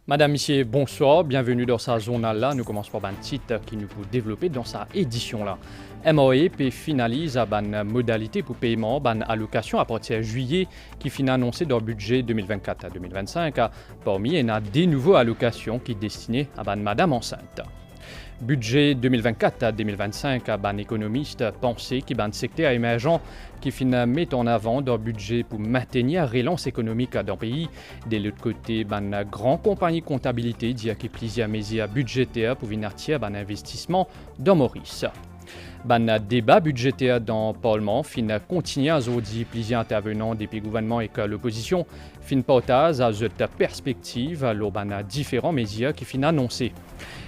Madame, Monsieur, bonsoir, bienvenue dans sa zone-là. Nous commençons par un titre qui nous peut développer dans sa édition-là. MOE finalise à une modalité pour paiement, une allocation à partir de juillet qui finit annoncée dans le budget 2024 à 2025. Parmi, il y a des nouvelles allocations qui sont destinées à une madame enceinte. Budget 2024 à 2025, un économiste pensait qu'il y a un secteur émergent qui met en avant dans le budget pour maintenir la relance économique dans le pays. De l'autre côté, une grande compagnie comptabilité dit qu'il y a plusieurs mesures budgétaires pour venir attirer un investissement dans Maurice. Le débat budgétaire dans le Parlement continue à dire plusieurs intervenants des gouvernements et que l'opposition partage à cette perspective lors de différentes mesures qui sont annoncées.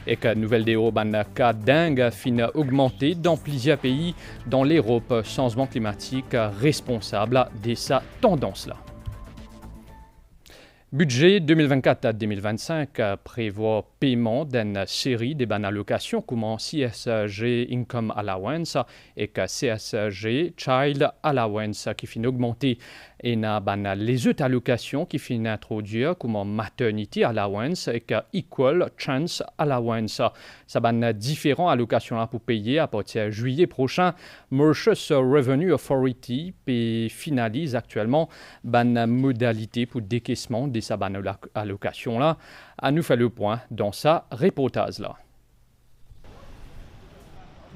Et que nouvelle déo cas dingue augmenté dans plusieurs pays dans l'Europe, changement climatique responsable de sa tendance-là. Budget 2024 à 2025 prévoit paiement d'une série de allocations comme CSG Income Allowance et CSG Child Allowance qui finit augmenter. Et les autres allocations qui finissent introduire comme Maternity Allowance et Equal Chance Allowance. Ça a différentes allocations pour payer à partir de juillet prochain. Mauritius Revenue Authority finalise actuellement une modalité pour décaissement de ces allocations-là. À nous faire le point dans sa reportage-là.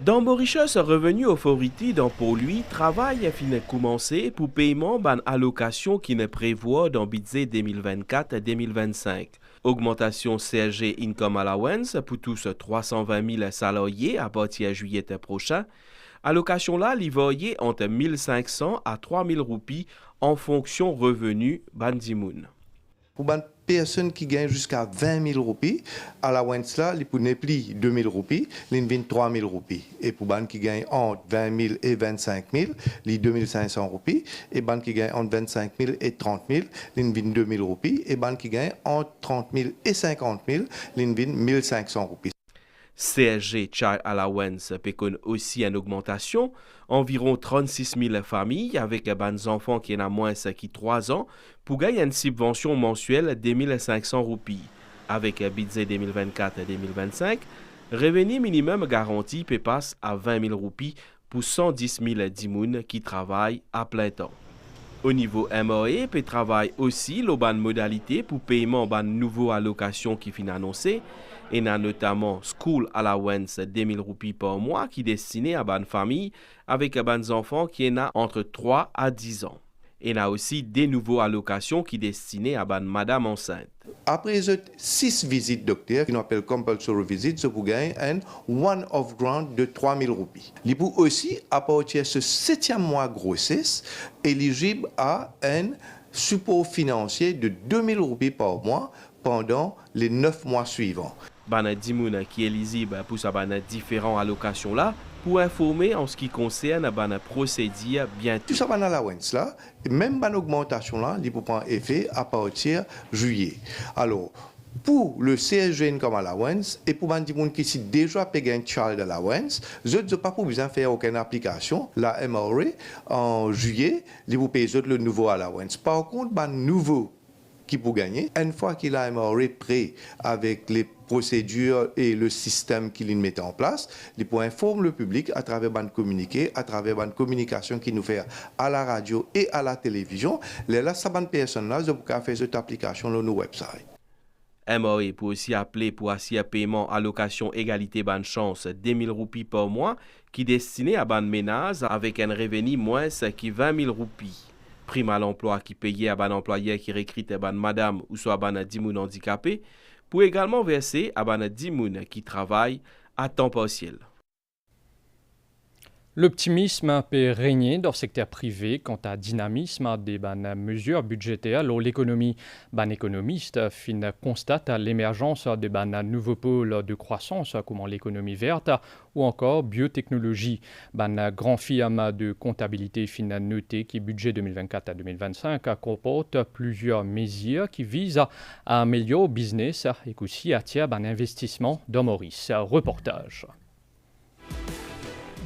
Dans Mauritius Revenue Authority, pour lui, travail a fini commencé pour paiement d'une allocation qui ne prévoit dans budget 2024-2025. Augmentation CSG Income Allowance pour tous 320 000 salariés à partir de juillet prochain. Allocation là, livrée entre 1 500 à 3 000 roupies en fonction revenu bandimoun. Pour une personne qui gagne jusqu'à 20 000 roupies, à la Wens là, il peut plus 2 000 roupies, il vient 3 000 roupies. Et pour les qui gagne entre 20 000 et 25 000, il 2 500 roupies. Et les qui gagne entre 25 000 et 30 000, il vient 2 000 roupies. Et les qui gagne entre 30 000 et 50 000, il vient 1 500 roupies. CSG Child Allowance péconne aussi une augmentation. Environ 36 000 familles avec des enfants qui ont moins de 3 ans pour gagner une subvention mensuelle de 1 500 roupies. Avec un budget 2024-2025, revenu minimum garanti peut passer à 20 000 roupies pour 110 000 dimoun qui travaillent à plein temps. Au niveau MOE, peut travailler aussi la modalité pour paiement de nouvelles allocations qui sont annoncées. Il y a notamment School Allowance 2 000 roupies par mois qui est destiné à une famille avec des enfants qui ont entre 3 à 10 ans. Il y a aussi des nouvelles allocations qui sont destinées à une madame enceinte. Après 6 visites docteur, qu'on appelle compulsory visit, vous gagnez un one-off grant de 3 000 roupies. Il peut aussi, à partir de ce 7e mois de grossesse, éligible à un support financier de 2 000 roupies par mois pendant les 9 mois suivants. Bana Dimoun qui est éligible pour ces différentes allocations là pour informer en ce qui concerne la procédure bientôt. Tout ça va dans la Wens là, même une augmentation là, il peut prendre effet à partir de juillet. Alors, pour le CSG Income Allowance et pour les gens qui sont déjà payé un Child Allowance, je n'ai pas besoin de faire aucune application. La MRA, en juillet, vous payez le nouveau allowance. Par contre, le nouveau qui peut gagner, une fois qu'il a MRA prêt avec les procédures et le système qu'il met en place, il peut informer le public à travers un communiqué, à travers une communication qu'il nous fait à la radio et à la télévision. Là, ça va personne-là, je peux faire cette application sur nos websites. MOE peut aussi appeler pour assurer paiement allocation égalité bonne chance 2 000 roupies par mois qui est destiné à ban ménage avec un revenu moins qui 20 000 roupies. Prime à l'emploi qui payait à ban employé qui recrute ban madame ou soit ban dimoun handicapé pour également verser à ban dimoun qui travaille à temps partiel. L'optimisme peut régner dans le secteur privé quant à dynamisme des mesures budgétaires. L'économie, économiste constate l'émergence de nouveaux pôles de croissance comme l'économie verte ou encore biotechnologie. Grand firme de comptabilité noté qui budget 2024 à 2025 comporte plusieurs mesures qui visent à améliorer le business et aussi à attirer investissement dans Maurice. Reportage.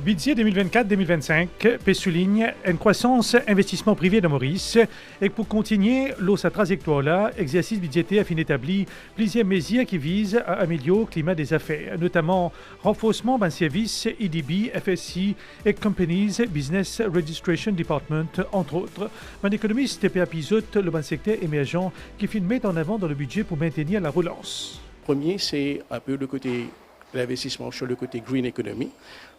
Budget 2024-2025 souligne une croissance investissement privé de Maurice et pour continuer sa trajectoire-là, exercice budgétaire a fin établi plusieurs mesures qui visent à améliorer le climat des affaires, notamment renforcement d'un service EDB, FSC et Companies Business Registration Department, entre autres. Un économiste épisode le secteur émergent qui finit mettre en avant dans le budget pour maintenir la relance. Premier, c'est un peu le côté l'investissement sur le côté green economy.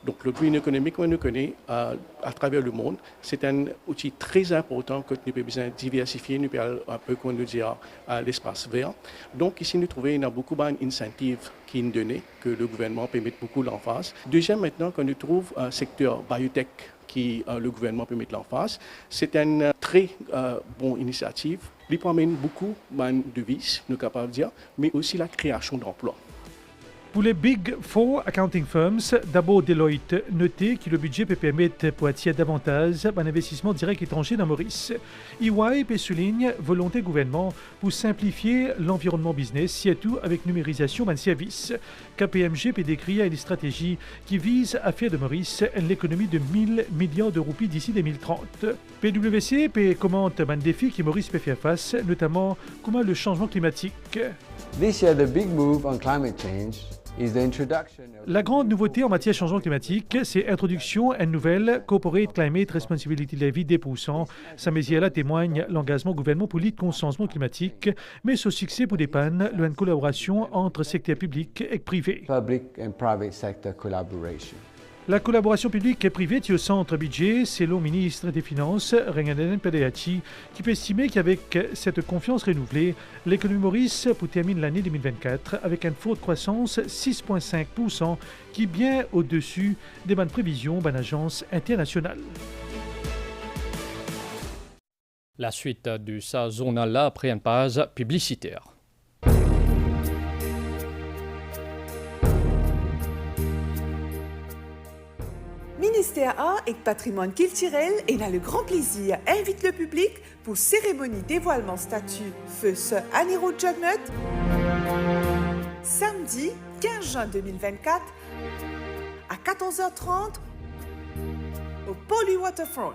Donc le green economy, comme on le connaît à travers le monde, c'est un outil très important que nous avons besoin de diversifier, nous avons un peu, comme nous dit, à l'espace vert. Donc ici, nous trouvons qu'il y a beaucoup d'incentives qui sont donnés, que le gouvernement peut mettre beaucoup l'emphase. Deuxième, maintenant, quand nous trouvons un secteur biotech qui le gouvernement peut mettre l'emphase, c'est une très bonne initiative. Il promène beaucoup de devises, nous sommes capables de dire, mais aussi la création d'emplois. Pour les Big Four accounting firms, d'abord Deloitte notait que le budget peut permettre pour attirer davantage un investissement direct étranger dans Maurice. EY souligne volonté gouvernement pour simplifier l'environnement business, surtout avec numérisation d'un service. KPMG peut décrire une stratégie qui vise à faire de Maurice l'économie de 1000 milliards de roupies d'ici 2030. PwC commente un défi que Maurice peut faire face, notamment comment le changement climatique. This year, the big move on climate change. La grande nouveauté en matière de changement climatique, c'est l'introduction d'une nouvelle Corporate Climate Responsibility Levy des %. Sa mesure-là témoigne l'engagement du gouvernement pour lutter contre le changement climatique, mais ce succès pour des pannes, une collaboration entre secteur public et privé. Public and private sector collaboration. La collaboration publique et privée est au centre budget, c'est le ministre des Finances, Renganen Pedeachi, qui peut estimer qu'avec cette confiance renouvelée, l'économie Maurice pour terminer l'année 2024 avec une forte croissance 6,5%, qui est bien au-dessus des bonnes prévisions d'une agence internationale. La suite de sa journal-là après une page publicitaire. Ministère Art et Patrimoine culturel et a le grand plaisir invite le public pour cérémonie dévoilement statue feu ce Aniro Jugnut samedi 15 juin 2024 à 14h30 au Poly Waterfront.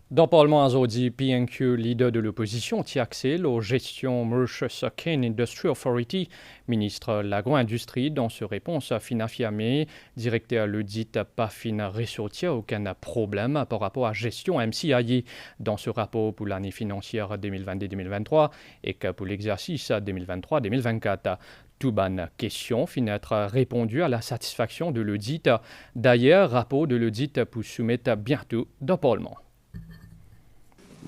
Dans le Parlement aujourd'hui, PNQ, leader de l'opposition, tient accès aux gestions Mauritius Cane Industry Authority, ministre de l'agro-industrie, dans sa réponse a affirmé, directeur l'audit pas fin ressortir aucun problème par rapport à la gestion MCIE dans ce rapport pour l'année financière 2022-2023 et que pour l'exercice 2023-2024. Tout bonne question finit être répondu à la satisfaction de l'audit. D'ailleurs, rapport de l'audit pour soumettre bientôt dans le Parlement.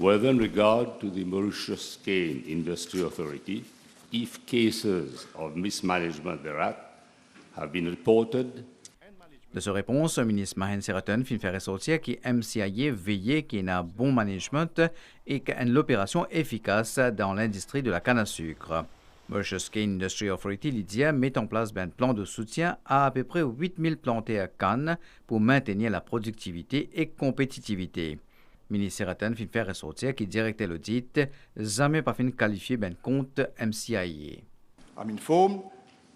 With regard to the Mauritius Cane Industry Authority, if cases of mismanagement thereat have been reported. De sa réponse, le ministre Mahen Seraton fit faire ressortir que MCIE veillait qu'il y ait un bon management et qu'il y ait l'opération efficace dans l'industrie de la canne à sucre. Mauritius Cane Industry Authority, Lydia, met en place un plan de soutien à peu près 8000 plantés à canne pour maintenir la productivité et compétitivité. Le ministre Seraton fit faire ressortir qu'il directait l'audit, jamais pas fin qualifié ben compte MCIE. I'm informed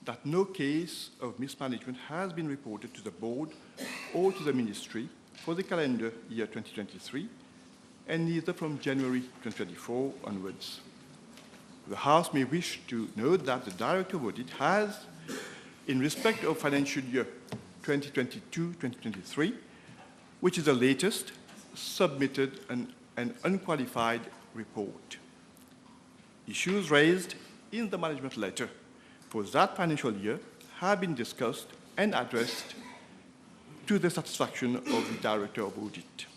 that no case of mismanagement has been reported to the board or to the ministry for the calendar year 2023, and neither from January 2024 onwards. The House may wish to note that the Director of Audit has, in respect of financial year 2022-2023, which is the latest, submitted an unqualified report. Issues raised in the management letter for that financial year have been discussed and addressed to the satisfaction of the Director of Audit.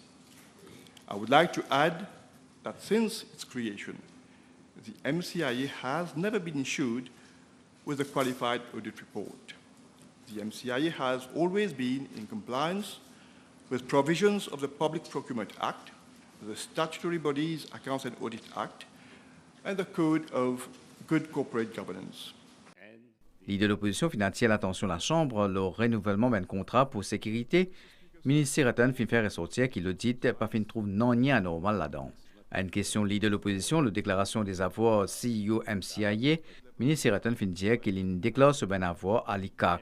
I would like to add that since its creation, the MCIE has never been issued with a qualified audit report. The MCIE has always been in compliance with provisions of the Public Procurement Act, the Statutory Bodies Accounts and Audit Act, and the Code of Good Corporate Governance. Leader de l'opposition financière l'attention de la Chambre, le renouvellement d'un contrat pour sécurité. Le ministre Seraton fit faire ressortir qu'il l'audit pas fin trouve non rien anormal là-dedans. À une question leader de l'opposition, la déclaration des avoirs CEO MCIE, ministre Seraton fin dire qu'il déclare ce ben avoir à l'ICAC.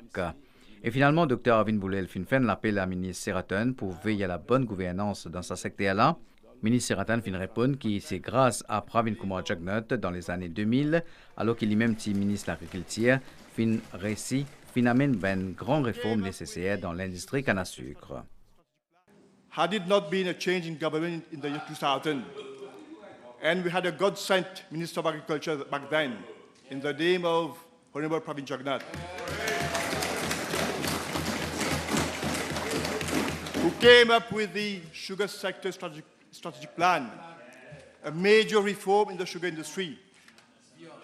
Et finalement, Dr. Arvin Boulel fin fait l'appel à ministre Seraton pour veiller à la bonne gouvernance dans ce secteur-là. Ministre Seraton fin répond que c'est grâce à Pravin Kumar Jagnat dans les années 2000, alors qu'il est même petit ministre de l'Agriculture, fin récit, fin amène ben grande réforme nécessaire dans l'industrie canne à sucre. Had it not been a change in government in the year 2000, and we had a God-sent Minister of Agriculture back then, in the name of Honorable Pravin Jagnat, who came up with the sugar sector strategic plan, a major reform in the sugar industry.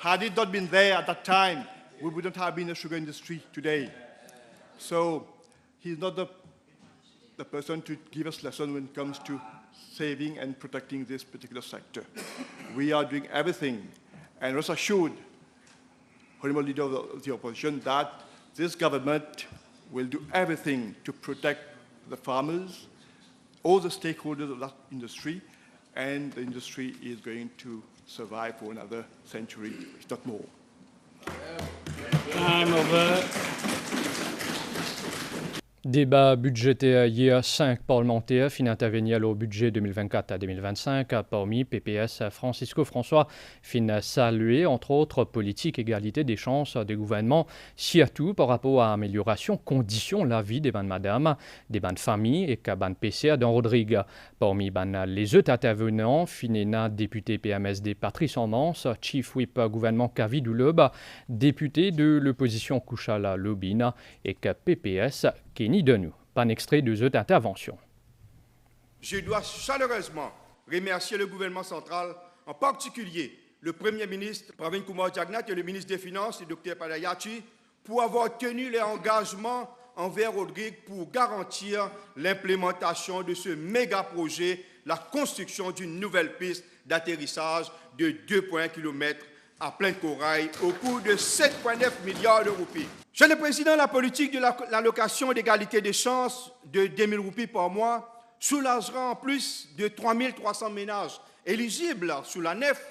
Had it not been there at that time, we wouldn't have been a sugar industry today. So he's not the person to give us lessons when it comes to saving and protecting this particular sector. We are doing everything, and rest assured, Honorable Leader of the Opposition, that this government will do everything to protect the farmers, all the stakeholders of that industry, and the industry is going to survive for another century, if not more. Time over. Débat budgétaire hier, 5 parlementaires fin intervenir au budget 2024 à 2025. Parmi PPS, Francisco François fin saluer, entre autres, politique égalité des chances des gouvernements, surtout par rapport à amélioration, conditions la vie des bandes madame, des bandes familles et qu'à bandes PCA dans Rodrigue. Parmi les autres intervenants, finena député PMSD Patrice Amance, Chief Whip gouvernement Kavi Doulob, député de l'opposition Kouchala Lobina et que PPS Kenny Denou. Pas un extrait de cette intervention. Je dois chaleureusement remercier le gouvernement central, en particulier le Premier ministre Pravin Kumar Jagnat et le ministre des Finances, le Dr Padayachi, pour avoir tenu leur engagement envers Rodrigue pour garantir l'implémentation de ce méga projet, la construction d'une nouvelle piste d'atterrissage de 2,1 km à plein corail au coût de 7,9 milliards de roupies. Monsieur le Président, la politique de l'allocation d'égalité des chances de 2 000 roupies par mois soulagera en plus de 3 300 ménages éligibles sous la nef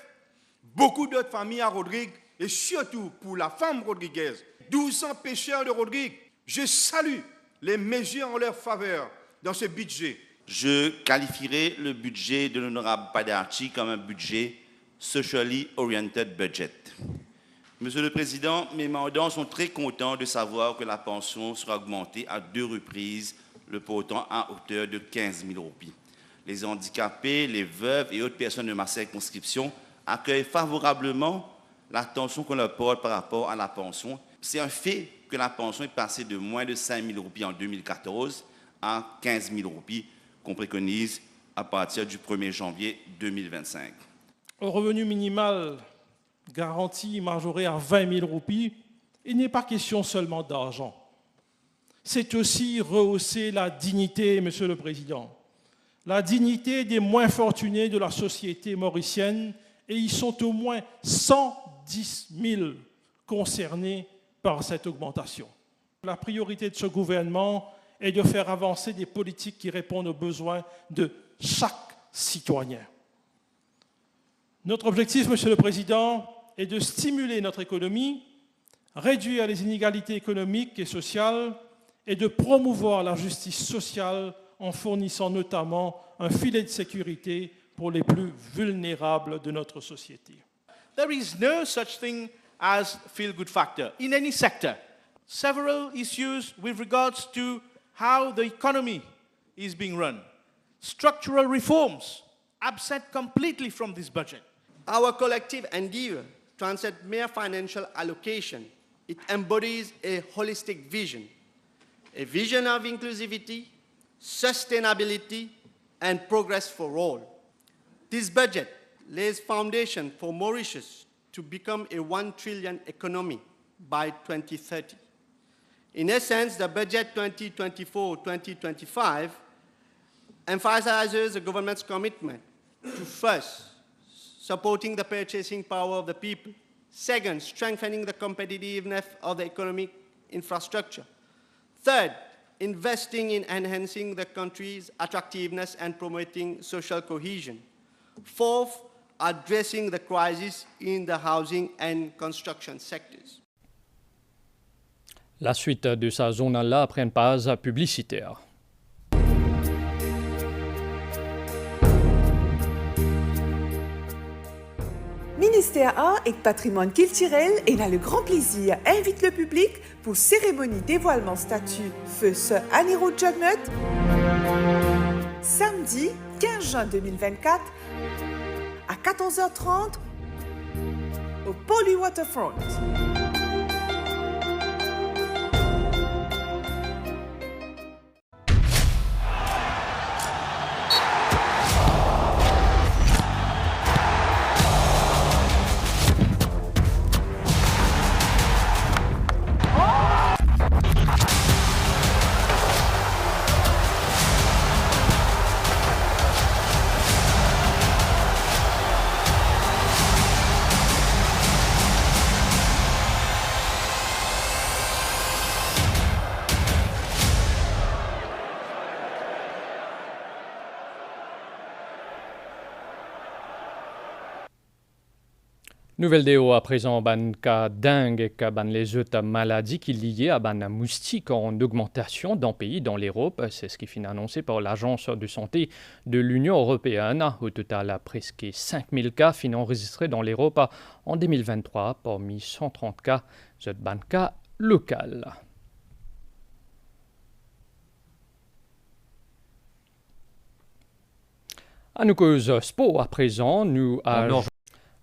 beaucoup d'autres familles à Rodrigue et surtout pour la femme rodriguaise, 1200 pêcheurs de Rodrigue. Je salue les mesures en leur faveur dans ce budget. Je qualifierai le budget de l'honorable Padayachi comme un budget socially oriented budget. Monsieur le Président, mes mandants sont très contents de savoir que la pension sera augmentée à 2 reprises, le portant à hauteur de 15 000 roupies. Les handicapés, les veuves et autres personnes de ma circonscription accueillent favorablement l'attention qu'on leur porte par rapport à la pension. C'est un fait que la pension est passée de moins de 5 000 roupies en 2014 à 15 000 roupies qu'on préconise à partir du 1er janvier 2025. Au revenu minimal garanti majoré à 20 000 roupies, il n'est pas question seulement d'argent. C'est aussi rehausser la dignité, Monsieur le Président, la dignité des moins fortunés de la société mauricienne, et ils sont au moins 110 000 concernés par cette augmentation. La priorité de ce gouvernement est de faire avancer des politiques qui répondent aux besoins de chaque citoyen. Notre objectif, Monsieur le Président, est de stimuler notre économie, réduire les inégalités économiques et sociales et de promouvoir la justice sociale en fournissant notamment un filet de sécurité pour les plus vulnérables de notre société. There is no such thing as feel-good factor in any sector. Several issues with regards to how the economy is being run. Structural reforms absent completely from this budget. Our collective endeavor transcends mere financial allocation. It embodies a holistic vision, a vision of inclusivity, sustainability, and progress for all. This budget lays foundation for Mauritius to become a 1 trillion economy by 2030. In essence, the budget 2024-2025 emphasizes the government's commitment to first, supporting the purchasing power of the people. Second, strengthening the competitiveness of the economic infrastructure. Third, investing in enhancing the country's attractiveness and promoting social cohesion. Fourth, addressing the crisis in the housing and construction sectors. La suite de sa zone-là après une pause publicitaire. Ministère Art et Patrimoine culturel et a le grand plaisir invite le public pour cérémonie dévoilement statue Feu Aniro Jugnut samedi 15 juin 2024 à 14h30 au Poly Waterfront. Nouvelle déo à présent, ban cas dingue et ban les autres maladies qui liées à ban moustique en augmentation dans le pays, dans l'Europe. C'est ce qui est annoncé par l'Agence de santé de l'Union européenne. Au total, presque 5000 cas enregistrés dans l'Europe en 2023, parmi 130 cas de ban cas local. À nous cause sport à présent,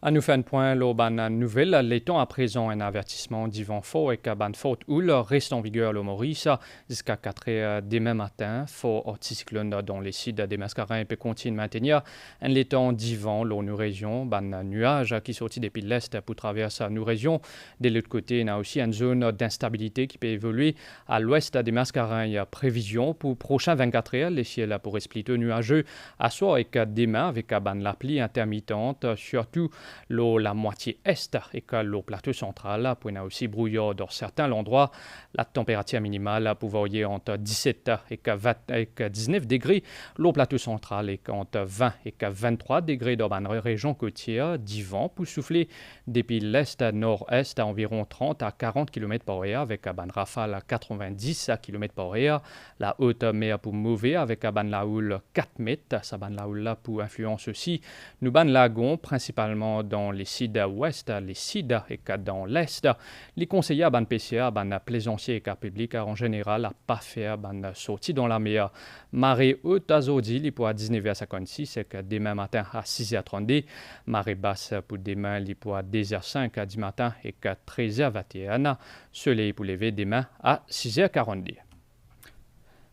à nous faire un point, l'urban nouvelle, l'étant à présent un avertissement d'y vent fort et qu'à ban forte houle reste en vigueur le Maurice jusqu'à 4h demain matin. Fort anticyclone dans les sites des Mascarins peut continuer à maintenir un l'étang d'y vent dans nos régions. Ban nuage qui sortit depuis l'est pour traverser nos régions. De l'autre côté, il y a aussi une zone d'instabilité qui peut évoluer à l'ouest des Mascarins. Il y a prévision pour prochains 24 heures. Les ciels pourraient se plutôt nuageux à soir et qu'à demain avec ban la pluie intermittente, surtout la moitié est et que le plateau central, pour y a aussi brouillard dans certains endroits. La température minimale pour varier entre 17 et 19 degrés. Le plateau central est entre 20 et 23 degrés dans la région côtière. Du vent pour souffler depuis l'est à nord-est à environ 30 à 40 km par heure avec un rafale à 90 km par heure. La haute mer pour mauvais avec un la houle 4 mètres. Ça ban la houle là pour influence aussi. Nous ban lagon principalement dans les sites ouest, les sites et dans l'est. Les conseillers à ban PCA, ban plaisanciers et cas publics en général à pas faire ban sortie dans la mer. Marée haute à Zodi, pour à 19h56 et que demain matin à 6h32. Marée basse pour demain, pour à 10h05 à 10 matin et que 13h21. Soleil pour lever demain à 6h42.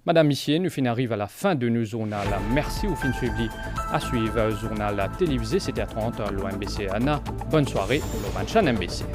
Madame, Messieurs, nous arrivons à la fin de nos journal. Merci au fin suivi à suivre le journal télévisé. C'était à 30 l'OMBC Anna. Bonne soirée, l'Orange MBC.